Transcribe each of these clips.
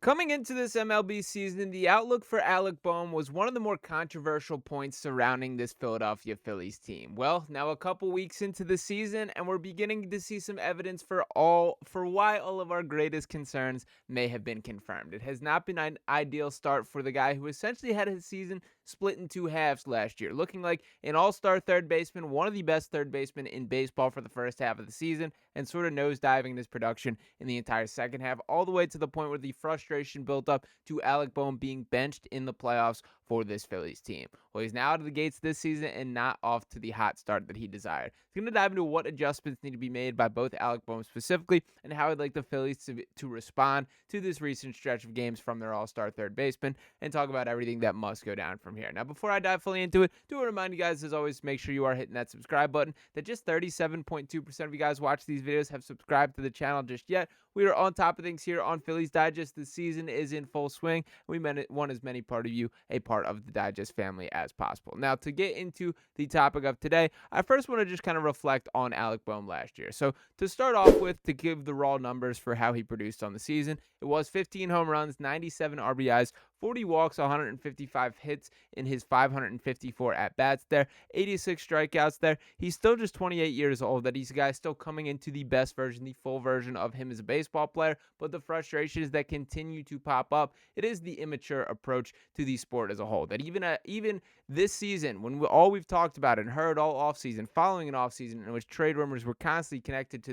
Coming into this MLB season, the outlook for Alec Bohm was one of the more controversial points surrounding this Philadelphia Phillies team. Well, now a couple weeks into the season, and we're beginning to see some evidence for why all of our greatest concerns may have been confirmed. It has not been an ideal start for the guy who essentially had his season split in two halves last year, looking like an all-star third baseman, one of the best third basemen in baseball for the first half of the season, and sort of nosediving his production in the entire second half, all the way to the point where the frustration built up to Alec Bohm being benched in the playoffs for this Phillies team. Well, he's now out of the gates this season and not off to the hot start that he desired. He's going to dive into what adjustments need to be made by both Alec Bohm specifically and how I'd like the Phillies to respond to this recent stretch of games from their all-star third baseman and talk about everything that must go down from here. Now, before I dive fully into it, do want to remind you guys, as always, make sure you are hitting that subscribe button. That just 37.2% of you guys watch these videos have subscribed to the channel just yet. We are on top of things here on Phillies Digest. The season is in full swing. We want as many part of you a part of the Digest family as possible. Now, to get into the topic of today, I first want to just kind of reflect on Alec Bohm last year. So to start off with, to give the raw numbers for how he produced on the season, it was 15 home runs, 97 RBIs, 40 walks, 155 hits in his 554 at-bats there, 86 strikeouts there. He's still just 28 years old. That he's a guy still coming into the best version, the full version of him as a baseball player, but the frustrations that continue to pop up, it is the immature approach to the sport as a whole. That even this season, when all we've talked about and heard all offseason, following an offseason in which trade rumors were constantly connected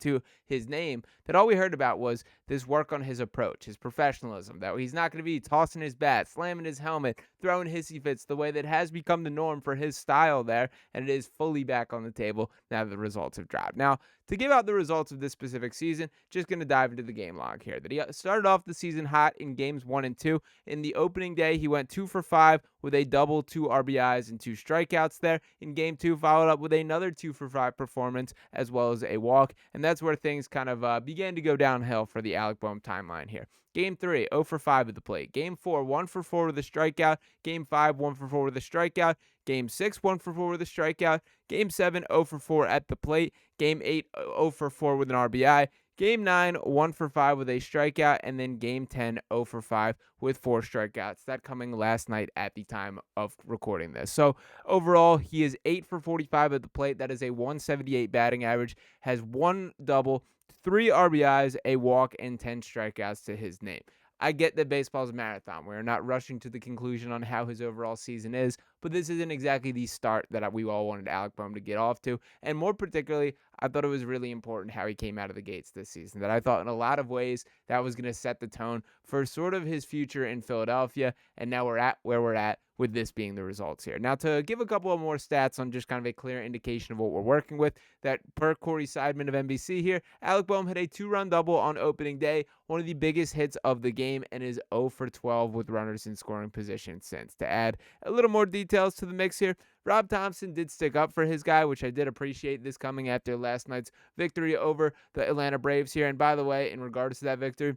to his name, that all we heard about was this work on his approach, his professionalism, that he's not going to be tossing his bat, slamming his helmet, throwing hissy fits the way that has become the norm for his style there, and it is fully back on the table now that the results have dropped. Now, to give out the results of this specific season, just going to dive into the game log here. That he started off the season hot in games 1 and 2. In the opening day, he went 2 for 5 with a double, 2 RBIs, and 2 strikeouts there. In game 2, followed up with another 2 for 5 performance, as well as a walk. And that's where things kind of began to go downhill for the Alec Bohm timeline here. Game 3, 0 for 5 at the plate. Game 4, 1 for 4 with a strikeout. Game 5, 1 for 4 with a strikeout. Game 6, 1 for 4 with a strikeout. Game 7, 0 for 4 at the plate. Game 8, 0 for 4 with an RBI. Game 9, 1 for 5 with a strikeout. And then Game 10, 0 for 5 with 4 strikeouts. That coming last night at the time of recording this. So overall, he is 8 for 45 at the plate. That is a 178 batting average. Has 1 double, 3 RBIs, a walk, and 10 strikeouts to his name. I get that baseball is a marathon. We're not rushing to the conclusion on how his overall season is, but this isn't exactly the start that we all wanted Alec Bohm to get off to. And more particularly, I thought it was really important how he came out of the gates this season. That I thought in a lot of ways that was going to set the tone for sort of his future in Philadelphia. And now we're at where we're at with this being the results here. Now, to give a couple of more stats on just kind of a clear indication of what we're working with, that per Corey Seidman of NBC here, Alec Bohm had a 2-run double on opening day, one of the biggest hits of the game, and is 0 for 12 with runners in scoring position since. To add a little more details to the mix here, Rob Thomson did stick up for his guy, which I did appreciate, this coming after last night's victory over the Atlanta Braves here. And by the way, in regards to that victory,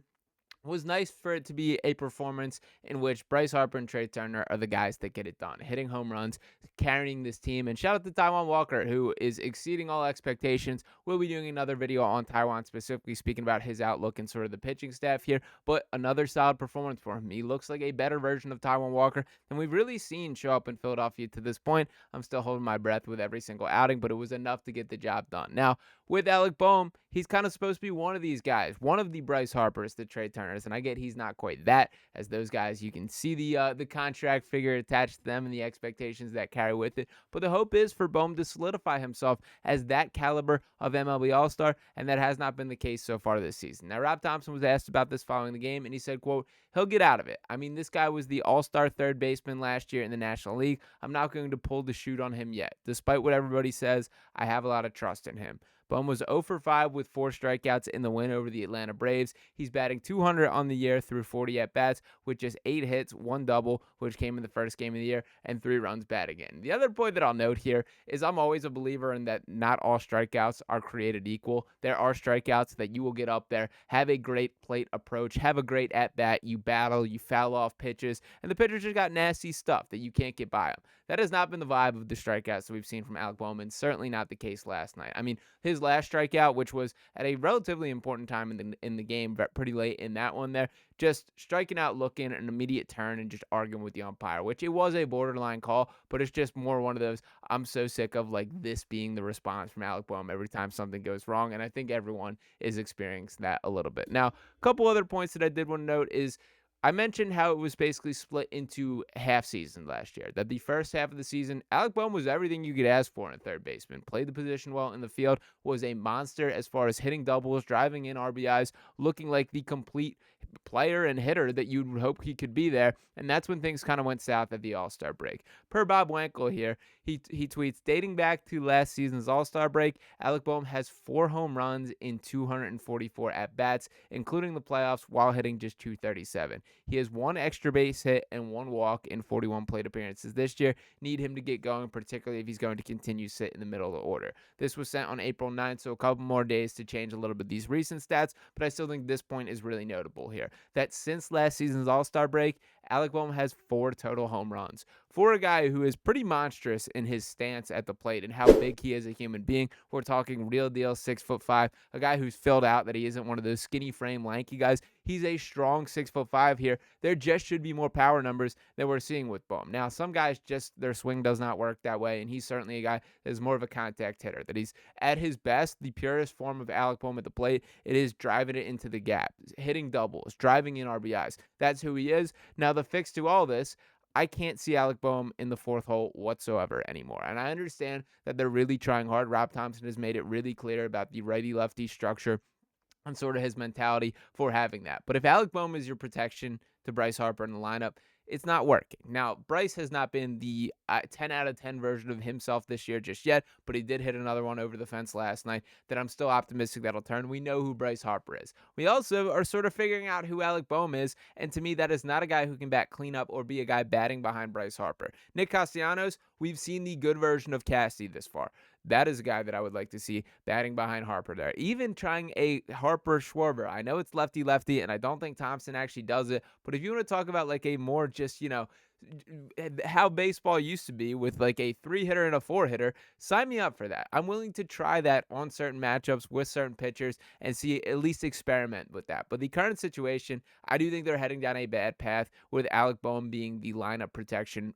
was nice for it to be a performance in which Bryce Harper and Trey Turner are the guys that get it done, hitting home runs, carrying this team. And shout out to Taijuan Walker, who is exceeding all expectations. We'll be doing another video on Taijuan, specifically speaking about his outlook and sort of the pitching staff here, but another solid performance for him. He looks like a better version of Taijuan Walker than we've really seen show up in Philadelphia to this point. I'm still holding my breath with every single outing, but it was enough to get the job done. Now, with Alec Bohm, he's kind of supposed to be one of these guys, one of the Bryce Harpers, the Trey Turners, and I get he's not quite that, as those guys, you can see the contract figure attached to them and the expectations that carry with it, but the hope is for Bohm to solidify himself as that caliber of MLB All-Star, and that has not been the case so far this season. Now, Rob Thomson was asked about this following the game, and he said, quote, "He'll get out of it. I mean, this guy was the All-Star third baseman last year in the National League. I'm not going to pull the shoot on him yet. Despite what everybody says, I have a lot of trust in him." Bohm was 0 for 5 with 4 strikeouts in the win over the Atlanta Braves. He's batting .200 on the year through 40 at-bats with just 8 hits, 1 double, which came in the first game of the year, and 3 runs batted in. The other point that I'll note here is I'm always a believer in that not all strikeouts are created equal. There are strikeouts that you will get up there, have a great plate approach, have a great at-bat, you battle, you foul off pitches, and the pitchers just got nasty stuff that you can't get by them. That has not been the vibe of the strikeouts that we've seen from Alec Bohm, and certainly not the case last night. I mean, his last strikeout, which was at a relatively important time in the game, but pretty late in that one there, just striking out, looking an immediate turn, and just arguing with the umpire, which it was a borderline call, but it's just more one of those. I'm so sick of like this being the response from Alec Bohm every time something goes wrong, and I think everyone is experiencing that a little bit. Now, a couple other points that I did want to note is I mentioned how it was basically split into half season last year. That the first half of the season, Alec Bohm was everything you could ask for in third baseman. Played the position well in the field, was a monster as far as hitting doubles, driving in RBIs, looking like the complete player and hitter that you'd hope he could be there. And that's when things kind of went south at the All-Star break. Per Bob Wankel here, he tweets, dating back to last season's All-Star break, Alec Bohm has 4 home runs in 244 at-bats, including the playoffs, while hitting just 237. He has 1 extra base hit and 1 walk in 41 plate appearances this year. Need him to get going, particularly if he's going to continue to sit in the middle of the order. This was sent on April 9th, so a couple more days to change a little bit these recent stats, but I still think this point is really notable here. That since last season's All-Star break, Alec Bohm has 4 total home runs. For a guy who is pretty monstrous in his stance at the plate and how big he is a human being, we're talking real deal 6'5", a guy who's filled out, that he isn't one of those skinny frame lanky guys. He's a strong 6'5" here. There just should be more power numbers that we're seeing with Bohm. Now, some guys just their swing does not work that way, and he's certainly a guy that is more of a contact hitter. That he's at his best, the purest form of Alec Bohm at the plate. It is driving it into the gap, hitting doubles, driving in RBIs. That's who he is. Now, the fix to all this, I can't see Alec Bohm in the 4th hole whatsoever anymore. And I understand that they're really trying hard. Rob Thomson has made it really clear about the righty-lefty structure and sort of his mentality for having that. But if Alec Bohm is your protection to Bryce Harper in the lineup, it's not working. Now, Bryce has not been the 10 out of 10 version of himself this year just yet, but he did hit another one over the fence last night that I'm still optimistic that'll turn. We know who Bryce Harper is. We also are sort of figuring out who Alec Bohm is, and to me, that is not a guy who can bat cleanup or be a guy batting behind Bryce Harper. Nick Castellanos, we've seen the good version of Cassie this far. That is a guy that I would like to see batting behind Harper there. Even trying a Harper Schwarber. I know it's lefty-lefty, and I don't think Thomson actually does it. But if you want to talk about like a more just, how baseball used to be with like a 3-hitter and a 4-hitter, sign me up for that. I'm willing to try that on certain matchups with certain pitchers and see at least experiment with that. But the current situation, I do think they're heading down a bad path with Alec Bohm being the lineup protection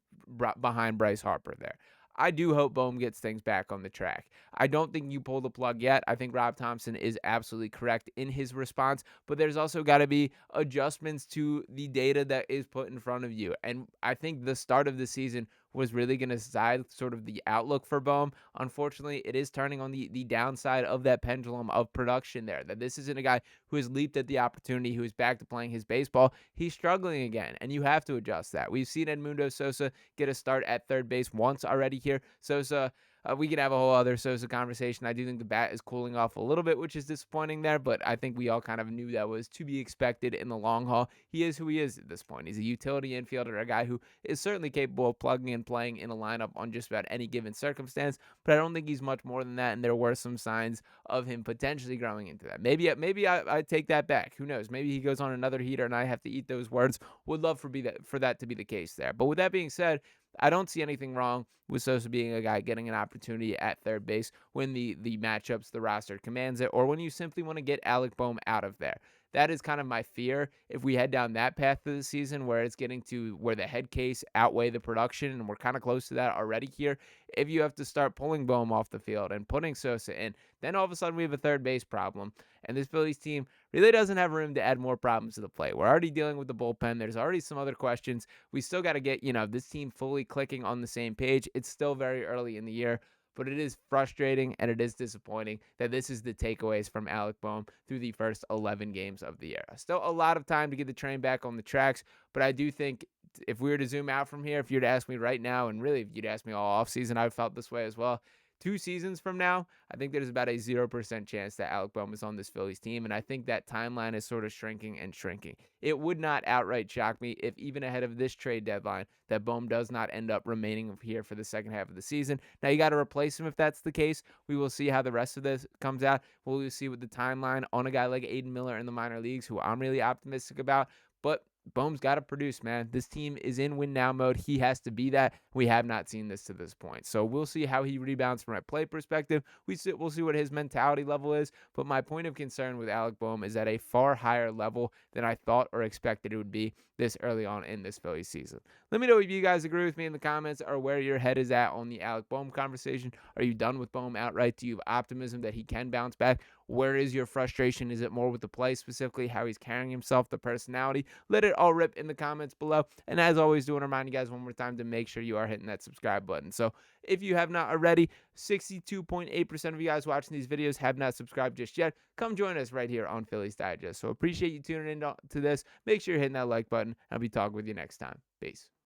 behind Bryce Harper there. I do hope Bohm gets things back on the track. I don't think you pull the plug yet. I think Rob Thomson is absolutely correct in his response, but there's also got to be adjustments to the data that is put in front of you. And I think the start of the season was really going to decide sort of the outlook for Bohm. Unfortunately, it is turning on the downside of that pendulum of production there, that this isn't a guy who has leaped at the opportunity, who is back to playing his baseball. He's struggling again, and you have to adjust that. We've seen Edmundo Sosa get a start at third base once already here. Sosa, we could have a whole other Sosa conversation. I do think the bat is cooling off a little bit, which is disappointing there, but I think we all kind of knew that was to be expected in the long haul. He is who he is at this point. He's a utility infielder, a guy who is certainly capable of plugging and playing in a lineup on just about any given circumstance, but I don't think he's much more than that, and there were some signs of him potentially growing into that. Maybe I take that back. Who knows? Maybe he goes on another heater, and I have to eat those words. Would love for that to be the case there. But with that being said, I don't see anything wrong with Sosa being a guy getting an opportunity at third base when the matchups, the roster commands it, or when you simply want to get Alec Bohm out of there. That is kind of my fear if we head down that path for the season where it's getting to where the head case outweigh the production, and we're kind of close to that already here. If you have to start pulling Bohm off the field and putting Sosa in, then all of a sudden we have a third base problem, and this Phillies team really doesn't have room to add more problems to the plate. We're already dealing with the bullpen. There's already some other questions. We still got to get, this team fully clicking on the same page. It's still very early in the year, but it is frustrating and it is disappointing that this is the takeaways from Alec Bohm through the first 11 games of the year. Still a lot of time to get the train back on the tracks, but I do think if we were to zoom out from here, if you'd ask me right now, and really if you'd ask me all offseason, I felt this way as well. 2 seasons from now, I think there's about a 0% chance that Alec Bohm is on this Phillies team, and I think that timeline is sort of shrinking and shrinking. It would not outright shock me if even ahead of this trade deadline that Bohm does not end up remaining here for the second half of the season. Now, you got to replace him if that's the case. We will see how the rest of this comes out. We'll see what the timeline on a guy like Aiden Miller in the minor leagues, who I'm really optimistic about. But Bohm's got to produce, man. This team is in win now mode. He has to be that. We have not seen this to this point. So we'll see how he rebounds from a play perspective. We'll see what his mentality level is. But my point of concern with Alec Bohm is at a far higher level than I thought or expected it would be this early on in this Phillies season. Let me know if you guys agree with me in the comments or where your head is at on the Alec Bohm conversation. Are you done with Bohm outright? Do you have optimism that he can bounce back? Where is your frustration? Is it more with the play, specifically how he's carrying himself, the personality? Let it all rip in the comments below. And as always, do want to remind you guys one more time to make sure you are hitting that subscribe button. So if you have not already, 62.8% of you guys watching these videos have not subscribed just yet. Come join us right here on Phillies Digest. So appreciate you tuning in to this. Make sure you're hitting that like button. I'll be talking with you next time. Peace.